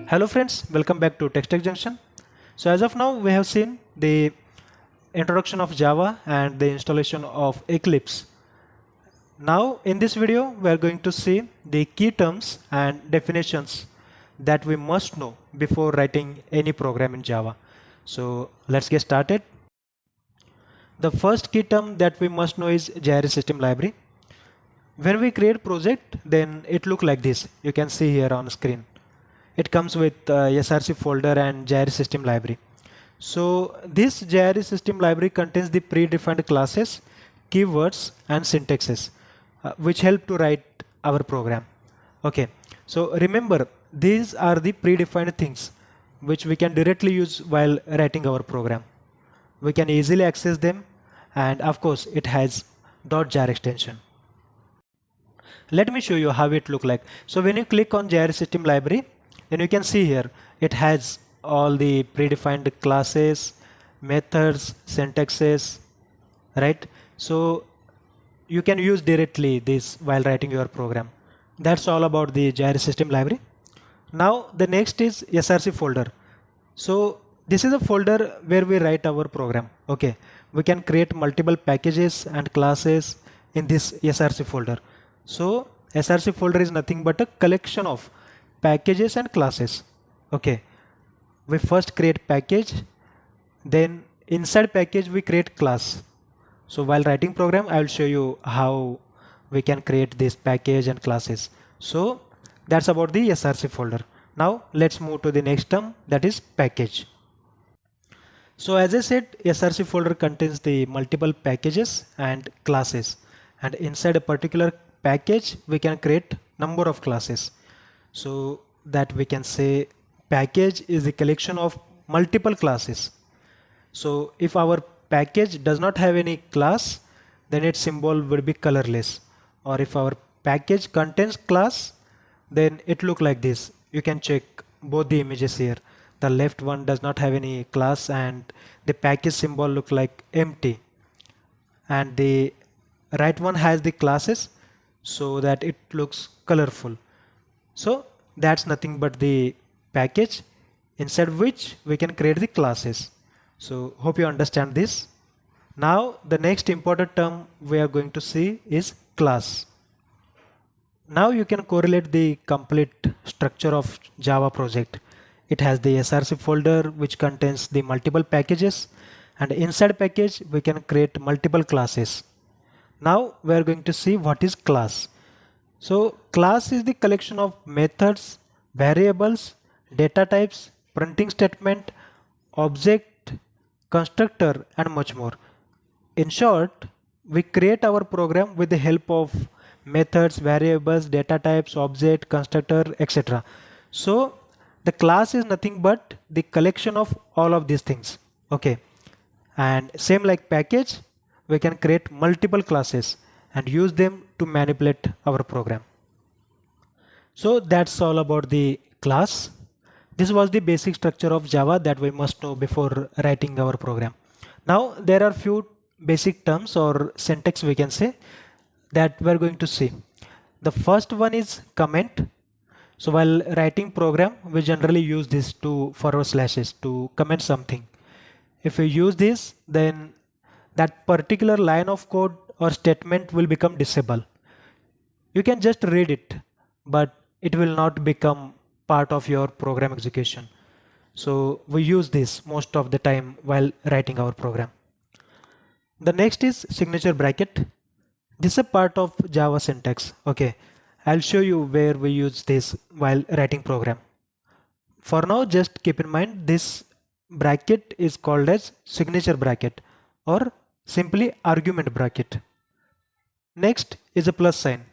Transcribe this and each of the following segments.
Hello friends, welcome back to TestTechJunction. So as of now, we have seen the introduction of Java and the installation of Eclipse. Now in this video, we are going to see the key terms and definitions that we must know before writing any program in Java. So let's get started. The first key term that we must know is JRE system library. When we create project, then it look like this. You can see here on screen. It comes with SRC folder and JRE system library. So this JRE system library contains the predefined classes, keywords and syntaxes which help to write our program. Okay, so remember these are the predefined things which we can directly use while writing our program. We can easily access them, and of course it has .jar extension. Let me show you how it look like. So when you click on JRE system library, then you can see here it has all the predefined classes, methods, syntaxes, right? So you can use directly this while writing your program. That's all about the JRE system library. Now the next is SRC folder. So this is a folder where we write our program. Okay, we can create multiple packages and classes in this SRC folder. So SRC folder is nothing but a collection of packages and classes. Okay, we first create package, then inside package we create class. So while writing program, I will show you how we can create this package and classes. So that's about the SRC folder. Now let's move to the next term, that is package. So as I said, SRC folder contains the multiple packages and classes, and inside a particular package we can create number of classes. So that we can say package is the collection of multiple classes. So if our package does not have any class, then its symbol would be colorless. Or if our package contains class, then it look like this. You can check both the images here. The left one does not have any class and the package symbol look like empty. And the right one has the classes so that it looks colorful. So that's nothing but the package inside which we can create the classes. So hope you understand this. Now the next important term we are going to see is class. Now you can correlate the complete structure of Java project. It has the SRC folder which contains the multiple packages, and inside package we can create multiple classes. Now we are going to see what is class. So class is the collection of methods, variables, data types, printing statement, object, constructor and much more. In short, we create our program with the help of methods, variables, data types, object, constructor, etc. So the class is nothing but the collection of all of these things. Okay, and same like package, we can create multiple classes and use them to manipulate our program. So that's all about the class. This was the basic structure of Java that we must know before writing our program. Now there are few basic terms or syntax we can say that we're going to see. The first one is comment. So while writing program, we generally use this to forward slashes to comment something. If we use this, then that particular line of code or statement will become disable. You can just read it, but it will not become part of your program execution. So we use this most of the time while writing our program. The next is signature bracket. This is a part of Java syntax. Okay, I'll show you where we use this while writing program. For now, just keep in mind this bracket is called as signature bracket or simply argument bracket. Next is a plus sign.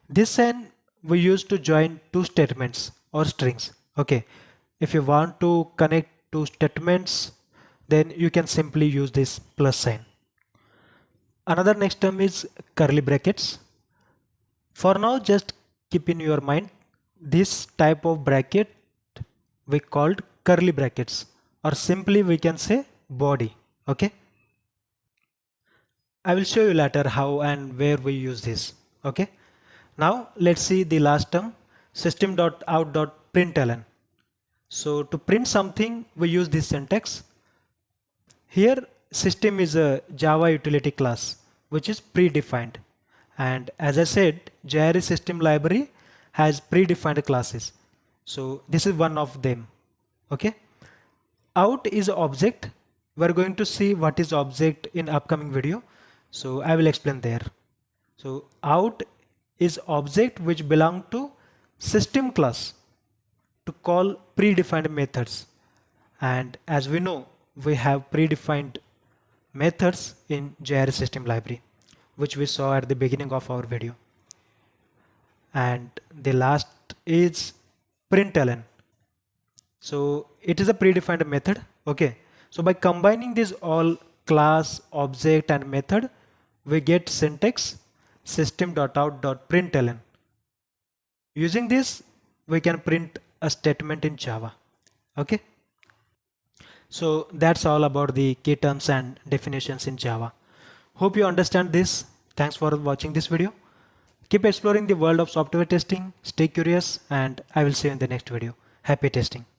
This sign we use to join two statements or strings. Okay, if you want to connect two statements, then you can simply use this plus sign. Another next term is curly brackets. For now, just keep in your mind this type of bracket we called curly brackets, or simply we can say body. Okay, I will show you later how and where we use this. Okay, now let's see the last term, system.out.println. So to print something, we use this syntax. Here, system is a Java utility class, which is predefined. And as I said, JRE system library has predefined classes. So this is one of them. Okay. Out is object. We're going to see what is object in upcoming video. So I will explain there. So out is object which belong to system class to call predefined methods. And as we know, we have predefined methods in JRE system library, which we saw at the beginning of our video. And the last is println. So it is a predefined method. Okay. So by combining these all class, object and method, we get syntax system.out.println. Using this, we can print a statement in Java. Okay. So that's all about the key terms and definitions in Java. Hope you understand this. Thanks for watching this video. Keep exploring the world of software testing. Stay curious, and I will see you in the next video. Happy testing.